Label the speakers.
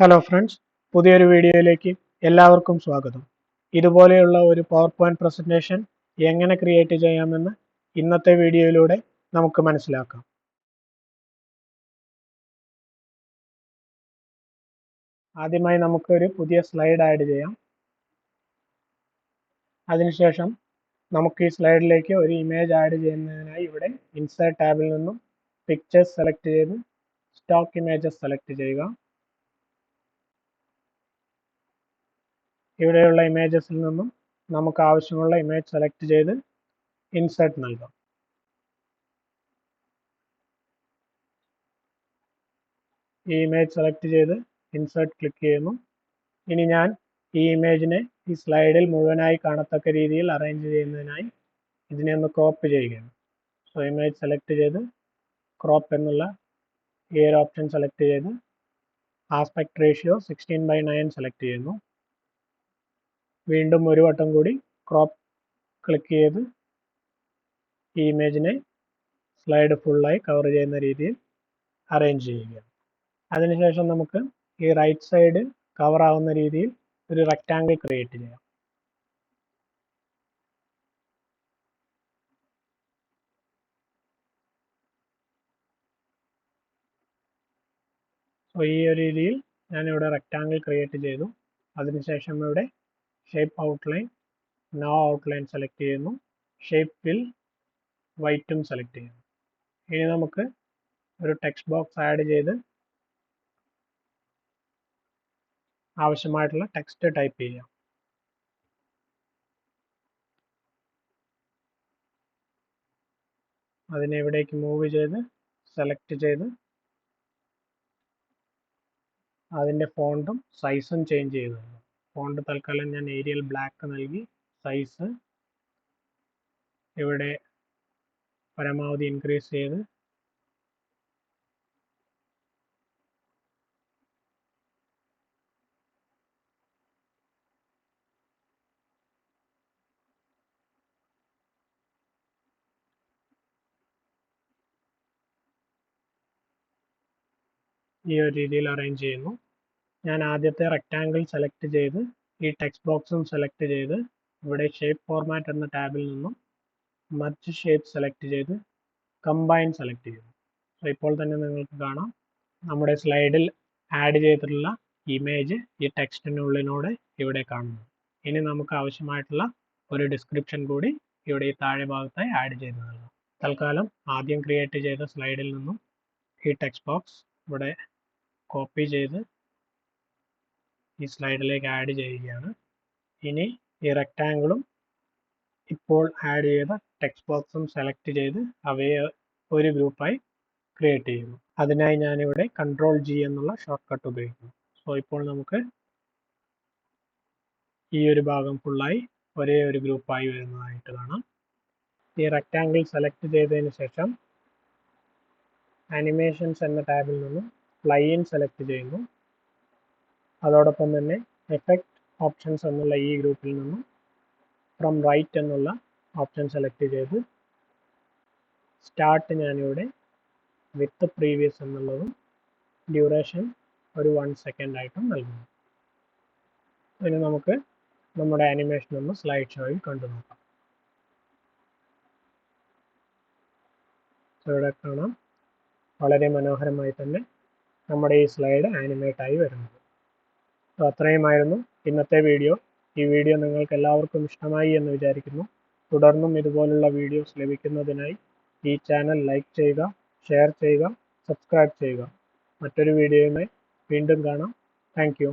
Speaker 1: Hello friends, പുതിയൊരു വീഡിയോയിലേക്ക് എല്ലാവർക്കും സ്വാഗതം. ഇതുപോലെയുള്ള ഒരു പവർ പോയിന്റ് പ്രസന്റേഷൻ എങ്ങനെ ക്രിയേറ്റ് ചെയ്യാമെന്ന് ഇന്നത്തെ വീഡിയോയിലൂടെ നമുക്ക് മനസ്സിലാക്കാം. ആദ്യമായി നമുക്കൊരു പുതിയ സ്ലൈഡ് ആഡ് ചെയ്യാം. അതിനുശേഷം നമുക്ക് ഈ സ്ലൈഡിലേക്ക് ഒരു ഇമേജ് ആഡ് ചെയ്യുന്നതിനായി ഇവിടെ ഇൻസേർട്ട് ടാബിൽ നിന്നും പിക്ചേഴ്സ് സെലക്ട് ചെയ്ത് സ്റ്റോക്ക് ഇമേജസ് സെലക്ട് ചെയ്യുക. ഇവിടെയുള്ള ഇമേജസിൽ നിന്നും നമുക്ക് ആവശ്യമുള്ള ഇമേജ് സെലക്ട് ചെയ്ത് ഇൻസേർട്ട് നൽകാം. ഈ ഇമേജ് സെലക്ട് ചെയ്ത് ഇൻസേർട്ട് ക്ലിക്ക് ചെയ്യുന്നു. ഇനി ഞാൻ ഈ ഇമേജിനെ ഈ സ്ലൈഡിൽ മുഴുവനായി കാണത്തക്ക രീതിയിൽ അറേഞ്ച് ചെയ്യുന്നതിനായി ഇതിനെ ഒന്ന് ക്രോപ്പ് ചെയ്യുകയാണ്. സോ ഇമേജ് സെലക്ട് ചെയ്ത് ക്രോപ്പ് എന്നുള്ള ഈ ഒരു ഓപ്ഷൻ സെലക്ട് ചെയ്ത് ആസ്പെക്ട് റേഷ്യോ 16:9 സെലക്ട് ചെയ്യുന്നു. വീണ്ടും ഒരു വട്ടം കൂടി ക്രോപ്പ് ക്ലിക്ക് ചെയ്ത് ഈ ഇമേജിനെ സ്ലൈഡ് ഫുള്ളായി കവർ ചെയ്യുന്ന രീതിയിൽ അറേഞ്ച് ചെയ്യുകയാണ്. അതിനുശേഷം നമുക്ക് ഈ റൈറ്റ് സൈഡ് കവർ ആവുന്ന രീതിയിൽ ഒരു റെക്റ്റാങ്കിൾ ക്രിയേറ്റ് ചെയ്യാം. സോ ഈ ഒരു രീതിയിൽ ഞാനിവിടെ റെക്റ്റാങ്കിൾ ക്രിയേറ്റ് ചെയ്തു. അതിനുശേഷം ഇവിടെ shape outline, no outline select ചെയ്യുന്നു. ഷേപ്പ് ഫിൽ വൈറ്റും സെലക്ട് ചെയ്യുന്നു. ഇനി നമുക്ക് ഒരു ടെക്സ്റ്റ് ബോക്സ് ആഡ് ചെയ്ത് ആവശ്യമായിട്ടുള്ള ടെക്സ്റ്റ് ടൈപ്പ് ചെയ്യാം. അതിനെ ഇവിടേക്ക് മൂവ് ചെയ്ത് സെലക്ട് ചെയ്ത് അതിൻ്റെ ഫോണ്ടും സൈസും ചേഞ്ച് ചെയ്തു. ഫോണ്ട് തൽക്കാലം ഞാൻ ഏരിയൽ ബ്ലാക്ക് നൽകി സൈസ് ഇവിടെ പരമാവധി ഇൻക്രീസ് ചെയ്ത് ഈ ഒരു രീതിയിൽ അറേഞ്ച് ചെയ്യുന്നു. ഞാൻ ആദ്യത്തെ റെക്റ്റാങ്കിൾ സെലക്ട് ചെയ്ത് ഈ ടെക്സ്റ്റ് ബോക്സും സെലക്ട് ചെയ്ത് ഇവിടെ ഷേപ്പ് ഫോർമാറ്റ് എന്ന ടാബിൽ നിന്നും മർജ് ഷേപ്പ് സെലക്ട് ചെയ്ത് കമ്പൈൻ സെലക്ട് ചെയ്യുന്നു. സോ ഇപ്പോൾ തന്നെ നിങ്ങൾക്ക് കാണാം നമ്മുടെ സ്ലൈഡിൽ ആഡ് ചെയ്തിട്ടുള്ള ഇമേജ് ഈ ടെക്സ്റ്റിനുള്ളിനോട് ഇവിടെ കാണുന്നു. ഇനി നമുക്ക് ആവശ്യമായിട്ടുള്ള ഒരു ഡിസ്ക്രിപ്ഷൻ കൂടി ഇവിടെ ഈ താഴെ ഭാഗത്തായി ആഡ് ചെയ്ത് നൽകാം. തൽക്കാലം ആദ്യം ക്രിയേറ്റ് ചെയ്ത സ്ലൈഡിൽ നിന്നും ഈ ടെക്സ്റ്റ് ബോക്സ് ഇവിടെ കോപ്പി ചെയ്ത് ഈ സ്ലൈഡിലേക്ക് ആഡ് ചെയ്യുകയാണ്. ഇനി ഈ റെക്റ്റാങ്കിളും ഇപ്പോൾ ആഡ് ചെയ്ത ടെക്സ്റ്റ് ബോക്സും സെലക്ട് ചെയ്ത് അവയെ ഒരു ഗ്രൂപ്പായി ക്രിയേറ്റ് ചെയ്യുന്നു. അതിനായി ഞാനിവിടെ Ctrl+G എന്നുള്ള ഷോർട്ട് കട്ട് ഉപയോഗിക്കുന്നു. സോ ഇപ്പോൾ നമുക്ക് ഈ ഒരു ഭാഗം ഫുള്ളായി ഒരേ ഒരു ഗ്രൂപ്പായി വരുന്നതായിട്ട് കാണാം. ഈ റെക്റ്റാങ്കിൾ സെലക്ട് ചെയ്തതിന് ശേഷം ആനിമേഷൻസ് എന്ന ടാബിൽ നിന്നും പ്ലെയിൻ സെലക്ട് ചെയ്യുന്നു. അതോടൊപ്പം തന്നെ എഫക്റ്റ് ഓപ്ഷൻസ് എന്നുള്ള ഈ ഗ്രൂപ്പിൽ നിന്നും ഫ്രം റൈറ്റ് എന്നുള്ള ഓപ്ഷൻ സെലക്ട് ചെയ്ത് സ്റ്റാർട്ട് ഞാനിവിടെ വിത്ത് പ്രീവിയസ് എന്നുള്ളതും ഡ്യൂറേഷൻ ഒരു 1 സെക്കൻഡ് ആയിട്ടും നൽകുന്നു. ഇനി നമുക്ക് നമ്മുടെ ആനിമേഷൻ ഒന്ന് സ്ലൈഡ് ഷോയിൽ കണ്ടു നോക്കാം. ഇവിടെ കാണാം വളരെ മനോഹരമായി തന്നെ നമ്മുടെ ഈ സ്ലൈഡ് ആനിമേറ്റ് ആയി വരുന്നത്. അപ്പോൾ അത്രയുമായിരുന്നു ഇന്നത്തെ വീഡിയോ. ഈ വീഡിയോ നിങ്ങൾക്ക് എല്ലാവർക്കും ഇഷ്ടമായി എന്ന് വിചാരിക്കുന്നു. തുടർന്നും ഇതുപോലുള്ള വീഡിയോസ് ലഭിക്കുന്നതിനായി ഈ ചാനൽ ലൈക്ക് ചെയ്യുക, ഷെയർ ചെയ്യുക, സബ്സ്ക്രൈബ് ചെയ്യുക. മറ്റൊരു വീഡിയോയുമായി വീണ്ടും കാണാം. Thank you.